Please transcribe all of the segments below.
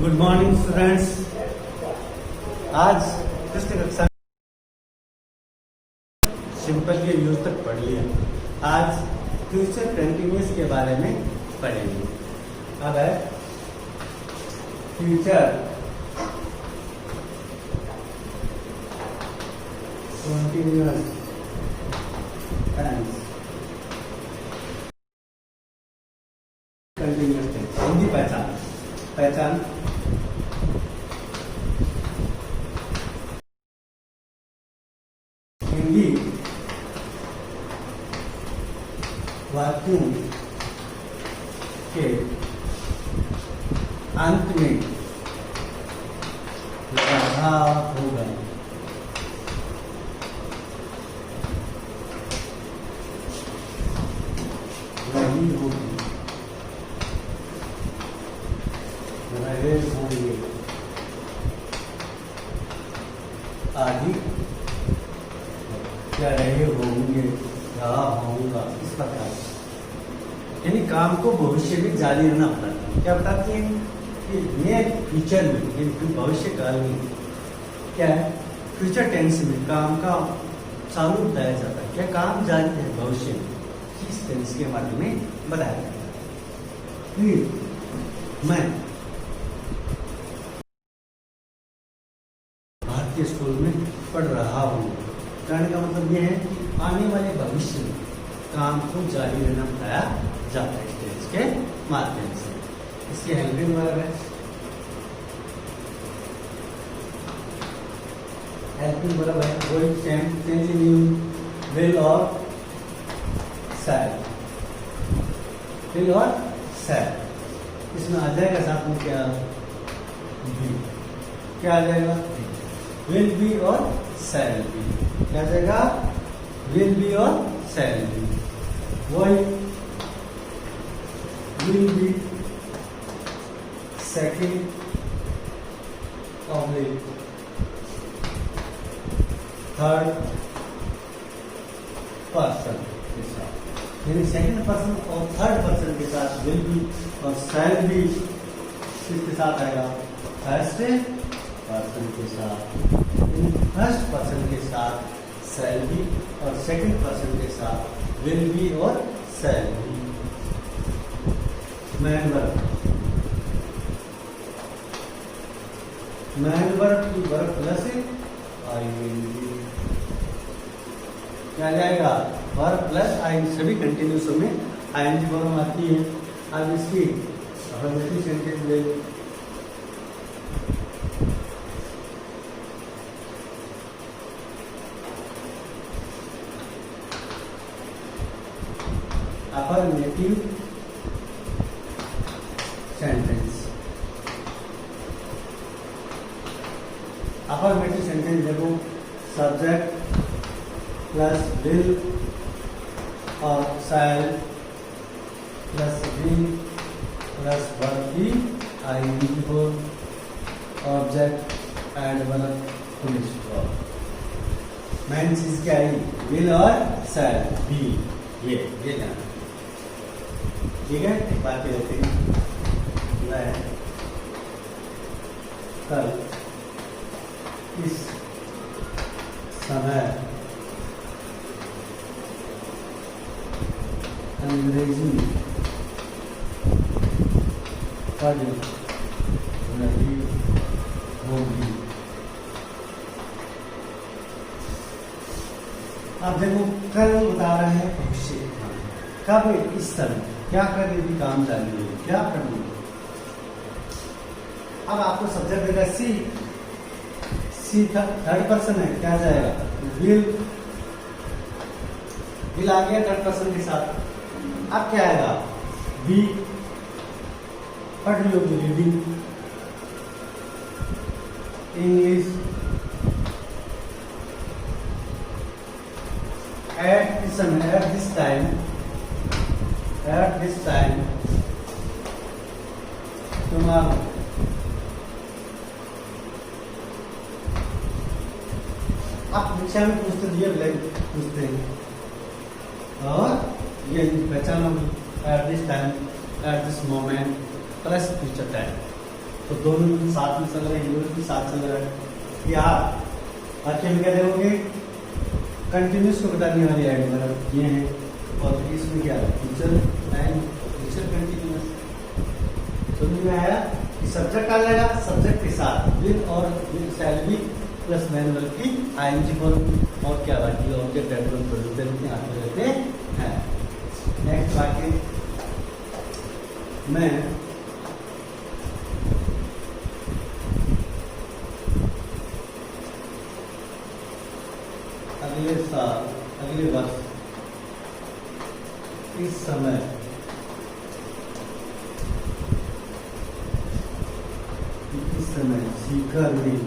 Good morning students. आज पिछली कक्षा सिंपल के यूज तक पढ़ लिया। आज फ्यूचर कंटिन्यूअस के बारे में पढ़ेंगे। अब है future continuous tense. Continuous tense Hindi पहचान हिंदी वाक्यों के अंत में रहा होगा। वही होगी, रहे होंगे आदि क्या रहे होंगे, रहा होगा, इस प्रकार। यानी काम को भविष्य में जारी रहना पड़ता है। क्या बताते हैं कि नियर फ्यूचर में, भविष्य काल में क्या है, फ्यूचर टेंस में काम का चालू बताया जाता है। क्या काम जारी है भविष्य में, इस टेंस के माध्यम में बताया जाता है। फिर मैं भारतीय स्कूल में पढ़ रहा हूँ। कहने का मतलब यह है कि आने वाले भविष्य में काम को जारी रहना बताया जाता है टेंस के माध्यम से। इसके हेल्पिंग वर्ब है, हेल्पिंग वर्ब है गोइंग, कंटिन्यू, विल और शैल। विल और शैल इसमें आ जाएगा साथ में क्या, बी। क्या आ जाएगा, विल बी और शैल बी। क्या आ जाएगा, विल बी और शैल बी। वही will be second object, third person के साथ, यानी सेकंड पर्सन और थर्ड पर्सन के साथ विल बी और शैल बी किसके साथ आएगा, फर्स्ट पर्सन के साथ। फर्स्ट पर्सन के साथ शैल बी और सेकंड पर्सन के साथ विल बी और shall be. Main verb, man verb की वर्ब प्लस आईएनजी। क्या जाएगा, वर्ब प्लस आई। सभी कंटिन्यूस में आईएनजी फॉर्म आती है। अब इसकी अफर्मेटिव सेंटेंस ले लो। अफर्मेटिव सेंटेंस, अफर्मेटिव सेंटेंस देखो, सब्जेक्ट प्लस विल और shall plus be plus verb की ING form, object and verb police form. Main चीज क्या है, विल और शैल बी, ये जाना। ठीक है, एक बात कहते हैं, मैं कल इस समय अंग्रेजी पढ़ रही होगी। अब देखो, कल बता रहे हैं भविष्य, कब, इस समय क्या कर रही थी, काम जारी है, क्या कर रही है। अब आपको सब्जेक्ट देगा सी, सी थर्ड पर्सन है, क्या जाएगा, विल, विल आ गया थर्ड पर्सन के साथ। अब क्या आएगा, बी, पढ़ रही होगी, रीडिंग इंग्लिश, एट दिस समय, eight this time, at this time tomorrow। आप परीक्षा में पूछते दिए पूछते हैं और ये पहचान होगी, eight this time, at this moment plus future time. तो दोनों साथ में चल रहे हैं, यूज भी साथ चल रहा है। या आखिर में क्या देखोगे, कंटिन्यूस को बताने वाली एडवर्ब ये है, और इसमें क्या है, फ्यूचर एंड फ्यूचर कंटिन्यूस। समझ में आया कि सब्जेक्ट आ जाएगा, सब्जेक्ट के साथ विद और with shall be plus man verb की आईएनजी फॉर्म, और क्या बाकी ऑब्जेक्ट एडवर्ब प्रोड्यूसर के आते रहते हैं। नेक्स्ट वाक्य, मैं अगले साल, अगले वर्ष इस समय शिखर में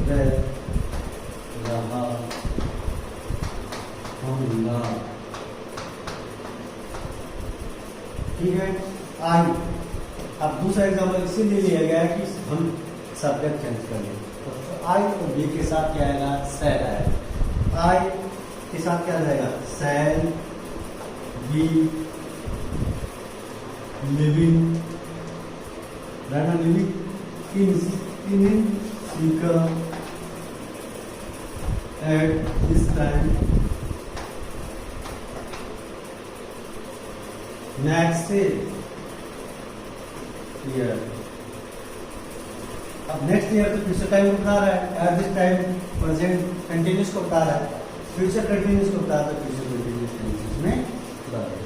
रह रहा होगा। ठीक है, आई। अब दूसरा एग्जाम्पल इसीलिए लिया गया है कि हम सब्जेक्ट चेंज कर लें। तो आई और बी के साथ क्या आएगा, सैल आएगा। आई के साथ क्या जाएगा, सैल बी लिविंग, रहना living in Sikar eight this time. Next year, अब नेक्स्ट ईयर तो फ्यूचर टाइम बता रहा है, eight this time present continuous को बता रहा है, फ्यूचर कंटिन्यूस को बता रहा है, फ्यूचर कंटिन्यूस टेंसेस में बता रहा है।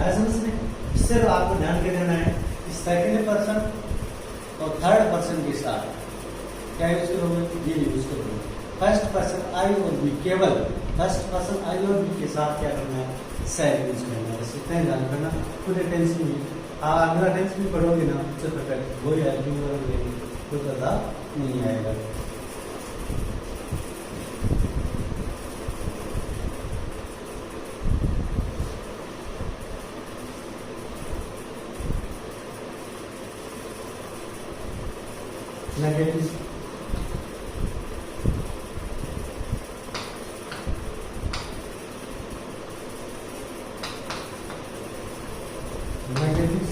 ऐसा समझ में, इससे आपको ध्यान के देना है कि सेकेंड पर्सन और थर्ड पर्सन के साथ क्या यूज करोगे, ये यूज करोगे। फर्स्ट पर्सन आई और बी, केवल फर्स्ट पर्सन आई और बी के साथ क्या करना है, सैल यूज करना है। इतना ही ध्यान करना, पूरे टेंस में अगला टेंस भी पढ़ोगे ना, तो वही है, कोई पता नहीं आएगा। नेगेटिव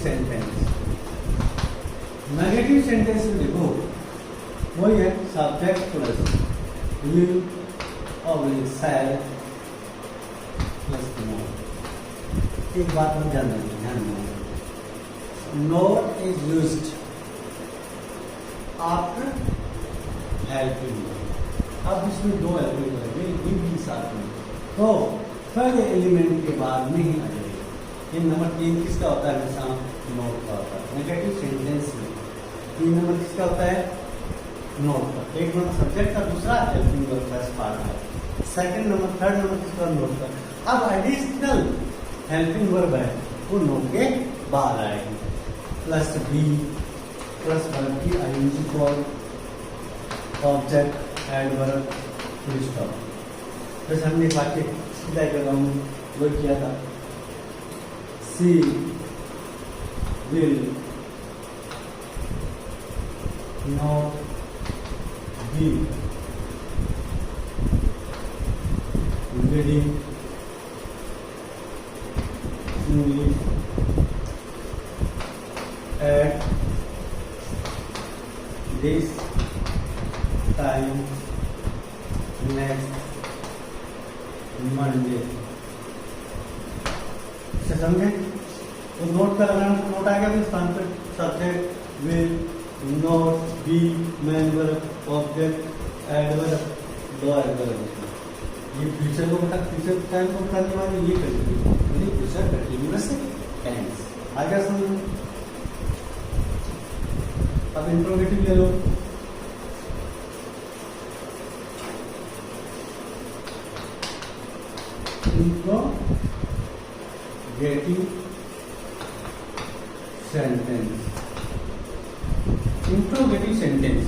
सेंटेंस, नेगेटिव सेंटेंस में देखो वही है, सब्जेक्ट प्लस विल और शैल प्लस नॉट। एक बात में ध्यान देना, not is used after helping. अब इसमें दो हेल्पिंग है, भी साथ में, तो पहले एलिमेंट के बाद में ही आ जाएगा। ये नंबर 3 किसका होता है, हमेशा नोट का होता है। नेगेटिव सेंटेंस में 3 नंबर किसका होता है, नोट का। एक नंबर सब्जेक्ट का, दूसरा हेल्पिंग वर्ब का पार्ट है। सेकंड नंबर, थर्ड नंबर किसका, नोट का। अब एडिशनल हेल्पिंग वर्ब है वो नोट के बाद आएगी, प्लस बी प्लस वर्ब की ING form, object adverb, full stop. जैसे हमने एक वाक्य सीधा कर रहा हूँ, वो किया था, she will not be reading English at this time next Monday. समझे, तो नोट का लगाना, नोट आ गया तो स्थान पर subject will not be main verb object adverb, दो एडवर्ब। ये फ्यूचर को बता, फ्यूचर टाइम को बताने वाले ये करेंगे, फ्यूचर कंटिन्यूअस टेंस। आ गया समझ में। अब इंट्रोगेटिव ले लो, इंट्रोगेटिव सेंटेंस। इंट्रोगेटिव सेंटेंस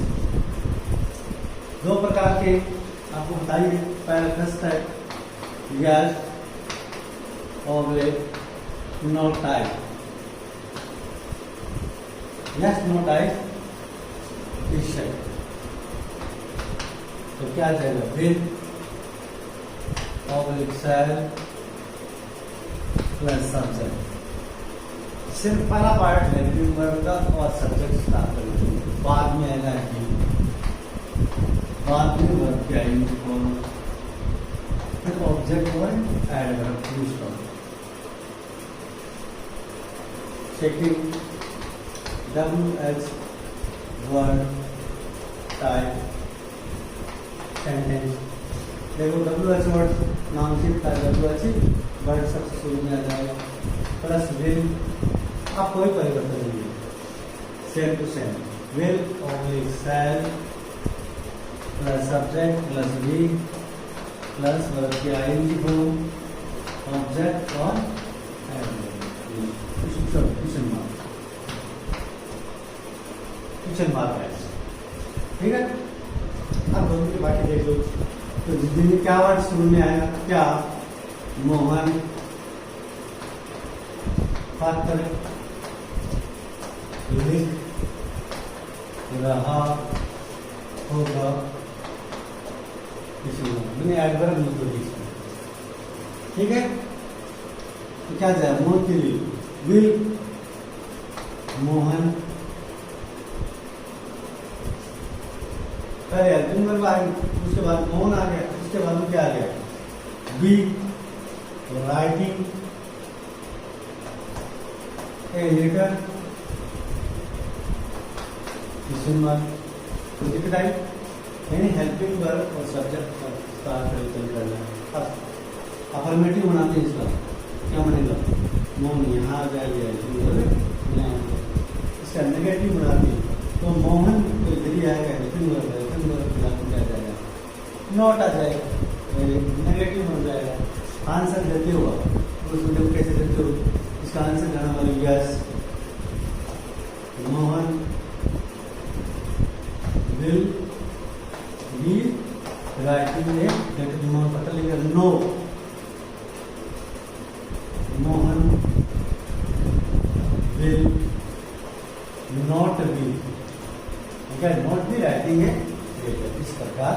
दो प्रकार के आपको बताइए। पहला फर्स्ट है yes oblique no type, yes no type question. तो क्या जाएगा, फिर ऑब्लिक सेल प्लस सब्जेक्ट। सिर्फ पहला पार्ट हेल्पिंग वर्ब का और सब्जेक्ट स्टार्ट करेंगे, बाद में आएगा ही, बाद में वर्ब के आएंगे फॉर्म, फिर ऑब्जेक्ट वर्ड एडवर्ब यूज करो। Checking WH word type sentence. देखो WH वर्ड नाम से WH वर्ड सबसे शुरू में आ जाएगा, प्लस विल, अब कोई परिवर्तन नहीं है, same to same, will only shall plus subject plus be plus verb की आईएनजी फॉर्म, ऑब्जेक्ट और क्वेश्चन मार्क, क्वेश्चन मार्क है, ठीक है। अब दोनों की बाकी देख लो, तो जिस क्या वर्ड शुरू में आएगा, क्या मोहन बात करें, लिख रहा होगा, मैंने एडवर्ब नहीं को दी, ठीक है। तो क्या जाए, मोहन के लिए विल मोहन, पहले हेल्पिंग वर्ब आ गई, उसके बाद मोहन आ गया, उसके बाद में क्या आ गया, बी राइटिंग ए लेटर, तो दिक्कत आई, यानी हेल्पिंग वर्ब और सब्जेक्ट स्टार्ट करना है। अब अफर्मेटिव बनाते हैं इसका, क्या बनेगा, मोहन यहाँ आ जाएगा, इसका नेगेटिव बनाते हैं, तो मोहन तो इधर ही आएगा, हेल्पिंग वर्ब है, हेल्पिंग वर्ब क्या जाएगा, नॉट आ जाएगा, नेगेटिव हो जाएगा। आंसर देते हो आप, उसमें जब कैसे देते हो, इसका आंसर जाना वाला yes, Mohan will be writing a letter, Mohan पता लिखा, no Mohan will not be, ठीक है, नॉट भी राइटिंग है लेटर, इस प्रकार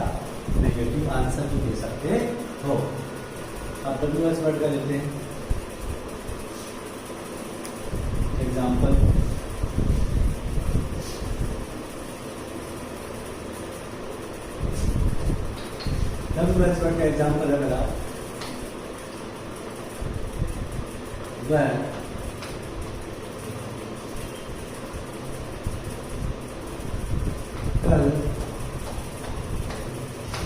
नेगेटिव आंसर भी दे सकते हो। अब WH वर्ड का लेते हैं एग्जाम्पल, WH वर्ड का एग्जाम्पल है मेरा, when कल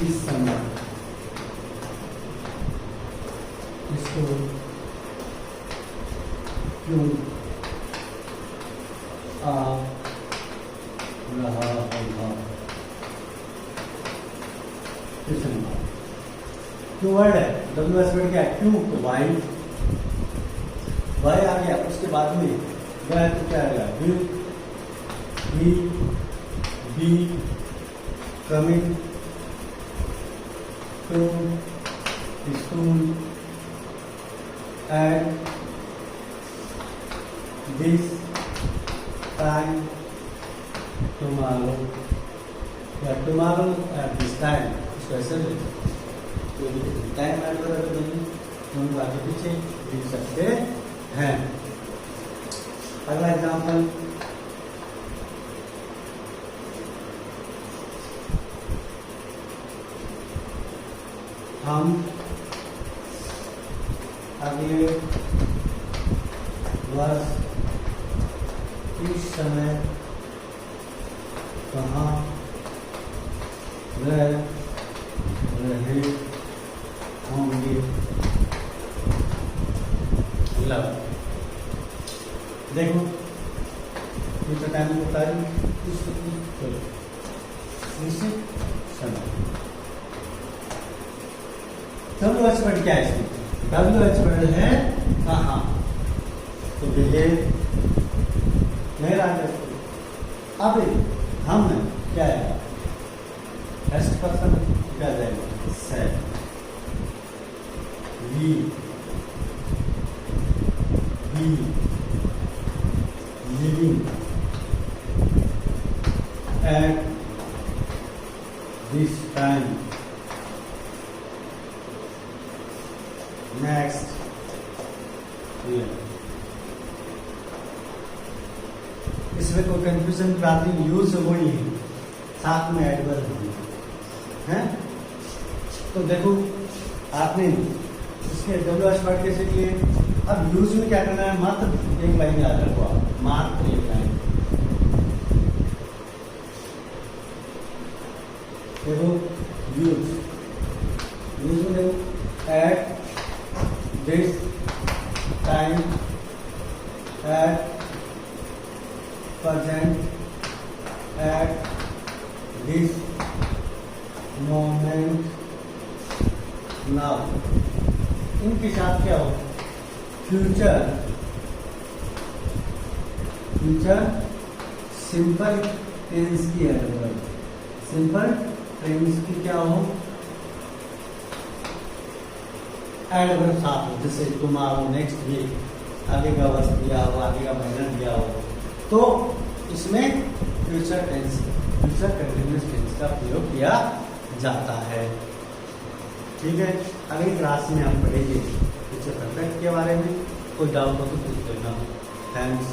इस समय, इसको क्यों आ रहा होगा, क्यों वर्ड है, WH वर्ड क्या है, क्यों, तो वाई आ गया, उसके बाद में वह तो क्या आएगा, will be coming to school at this time tomorrow, या टुमारो एट दिस टाइम, इसको ऐसे टाइम ऐड कर दोनों आगे पीछे लिख सकते हैं। अगला एग्जाम्पल, हम अगले वर्ष इस समय कहाँ रह रहे होंगे, देखो ये तो टाइम बता रही, WH वर्ड क्या है, इसमें WH वर्ड है कहाँ, तो बिहेव नहीं रहा, अब हम क्या है, फर्स्ट पर्सन क्या जाएगा, said, we living at this time, next year, इसमें कोई कंफ्यूजन की बात नहीं, यूज वही है, साथ में एडवर्ब है। तो देखो आपने इसके WH वर्ड कैसे लिए, अब यूज में क्या करना है, मात्र एक लाइन याद रखो आप, मात्र एक लाइन। देखो यूज में देखो eight this time, at present, at this moment, now. इनके साथ क्या हो, फ्यूचर, फ्यूचर सिंपल टेंस की एडवर्ब, सिंपल टेंस की क्या हो, एडवर्ब साथ हो, जैसे टुमारो, नेक्स्ट वीक, आगे का वर्ष दिया हो, आगे का महीना दिया हो, तो इसमें future tense, future continuous tense का प्रयोग किया जाता है। ठीक है, अगली क्लास में हम पढ़ेंगे फ्यूचर परफेक्ट के बारे में। कोई डाउट हो तो पूछ लेना। थैंक्स।